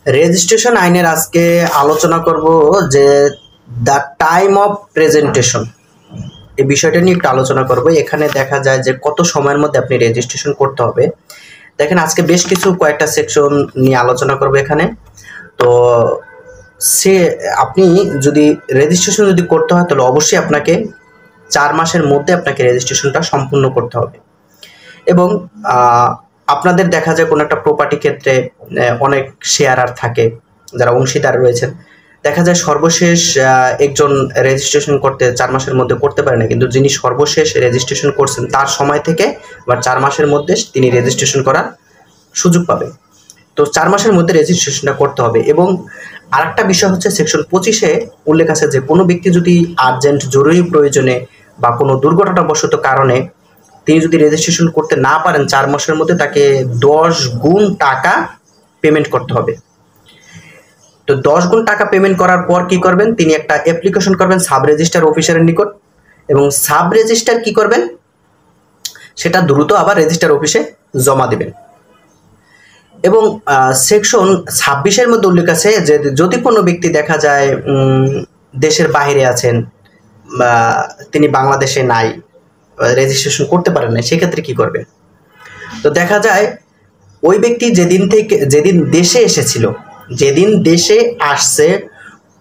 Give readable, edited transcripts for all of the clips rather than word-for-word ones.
Registration আইনের আজকে আলোচনা করব যে দ্য টাইম অফ প্রেজেন্টেশন, এই বিষয়টা নিয়ে একটু আলোচনা করব। এখানে দেখা যায় যে কত সময়ের মধ্যে আপনি রেজিস্ট্রেশন করতে হবে। দেখেন আজকে বেশ কিছু কয়েকটা সেকশন নিয়ে আলোচনা করব এখানে। তো আপনি যদি রেজিস্ট্রেশন যদি করতে হয় তাহলে অবশ্যই আপনাকে 4 মাসের মধ্যে আপনাকে রেজিস্ট্রেশনটা সম্পূর্ণ করতে হবে। এবং আপনাদের দেখা যায় কোনো একটা প্রপার্টি ক্ষেত্রে অনেক শেয়ারার থাকে, যারা অংশীদার রয়েছেন, দেখা যায় সর্বশেষ একজন রেজিস্ট্রেশন করতে 4 মাসের মধ্যে করতে পারে না, কিন্তু যিনি সর্বশেষ রেজিস্ট্রেশন করছেন তার সময় থেকে আবার 4 মাসের মধ্যে তিনি রেজিস্ট্রেশন করার সুযোগ পাবে। তো 4 মাসের মধ্যে রেজিস্ট্রেশনটা করতে হবে। এবং আরেকটা বিষয় হচ্ছে সেকশন 25-এ উল্লেখ আছে যে কোনো ব্যক্তি যদি আর্জেন্ট জরুরি প্রয়োজনে বা কোনো দুর্ঘটনাবশত কারণে তিনি যদি রেজিস্ট্রেশন করতে না পারেন 4 মাসের মধ্যে, তাকে 10 গুণ টাকা পেমেন্ট করতে হবে। তো 10 গুণ টাকা পেমেন্ট করার পর কি করবেন, তিনি একটা অ্যাপ্লিকেশন করবেন সাব রেজিস্ট্রার অফিসারের নিকট, এবং সাব রেজিস্ট্রার কি করবেন সেটা দ্রুত আবার রেজিস্ট্রার অফিসে জমা দেবেন। এবং সেকশন 26-এর মধ্যে উল্লেখ আছে যে যদি কোনো ব্যক্তি দেখা যায় দেশের বাইরে আছেন বা তিনি বাংলাদেশে নাই, রেজিস্ট্রেশন করতে পারেন না, সেক্ষেত্রে কি করবে। তো দেখা যায় ওই ব্যক্তি যেদিন দেশে এসেছিল, যেদিন দেশে আসছে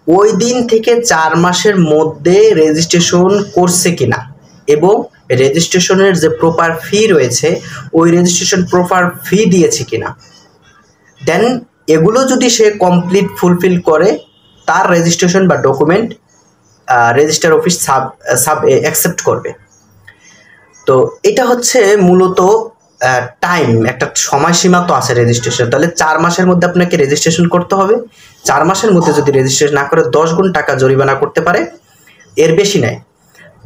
ওই দিন থেকে 4 মাসের মধ্যে রেজিস্ট্রেশন করছে কিনা এবং রেজিস্ট্রেশনের যে প্রপার ফি রয়েছে ওই রেজিস্ট্রেশন প্রপার ফি দিয়েছে কিনা, দেন এগুলো যদি সে কমপ্লিট ফুলফিল করে তার রেজিস্ট্রেশন বা document registrar office sub accept করবে। তো এটা হচ্ছে মূলত টাইম, একটা সময়সীমা তো আছে রেজিস্ট্রেশন। তাহলে 4 মাসের মধ্যে আপনাকে রেজিস্ট্রেশন করতে হবে। 4 মাসের মধ্যে যদি রেজিস্ট্রেশন না করে 10 গুণ টাকা জরিমানা করতে পারে, এর বেশি নেয়।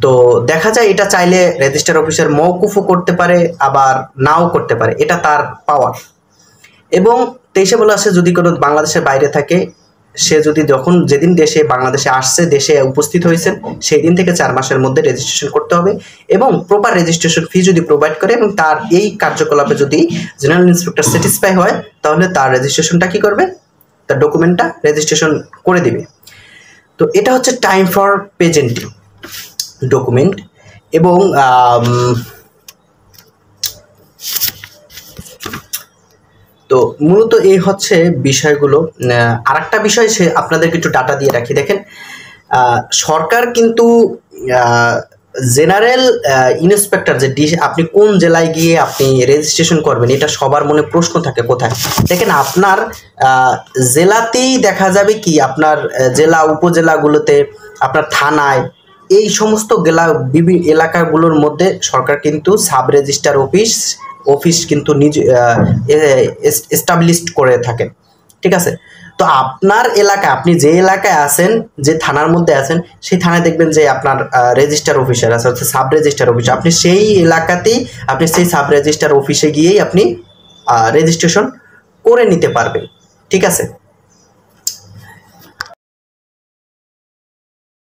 তো দেখা যায় এটা চাইলে রেজিস্ট্রার অফিসার মওকুফও করতে পারে, আবার নাও করতে পারে, এটা তার পাওয়ার। এবং 23-এ বলা আছে যদি কোনো বাংলাদেশের বাইরে থাকে, সে যদি যেদিন বাংলাদেশে আসছে, দেশে উপস্থিত হয়েছেন, সেই দিন থেকে 4 মাসের মধ্যে রেজিস্ট্রেশন করতে হবে। এবং প্রপার রেজিস্ট্রেশন ফি যদি প্রোভাইড করে এবং তার এই কার্যকলাপে যদি জেনারেল ইন্সপেক্টর স্যাটিসফাই হয়, তাহলে তার রেজিস্ট্রেশনটা কি করবে, তার ডকুমেন্টটা রেজিস্ট্রেশন করে দিবে। তো এটা হচ্ছে টাইম ফর প্রেজেন্টিং ডকুমেন্ট। এবং তো মূলত এই হচ্ছে বিষয়গুলো। আরেকটা বিষয় আপনাদেরকে একটু ডাটা দিয়ে রাখি। দেখেন সরকার কিন্তু জেনারেল ইন্সপেক্টর যে আপনি কোন জেলায় গিয়ে আপনি রেজিস্ট্রেশন করবেন, এটা সবার মনে প্রশ্ন থাকে কোথায়। দেখেন আপনার জেলাতেই দেখা যাবে কি, আপনার জেলা উপজেলাগুলোতে, আপনার থানায়, এই সমস্ত বিভিন্ন এলাকাগুলোর মধ্যে সরকার কিন্তু সাব রেজিস্ট্রার অফিস কিন্তু নিজে এস্টাবলিশড করে থাকেন, ঠিক আছে। তো আপনার এলাকা, আপনি যে এলাকায় আছেন, যে থানার মধ্যে আছেন, সেই থানায় দেখবেন যে আপনার রেজিস্ট্রার অফিসার আছে, হচ্ছে সাব রেজিস্ট্রার অফিস। আপনি সেই এলাকাতেই আপনি সেই সাব রেজিস্ট্রার অফিসে গিয়েই আপনি রেজিস্ট্রেশন করে নিতে পারবেন, ঠিক আছে।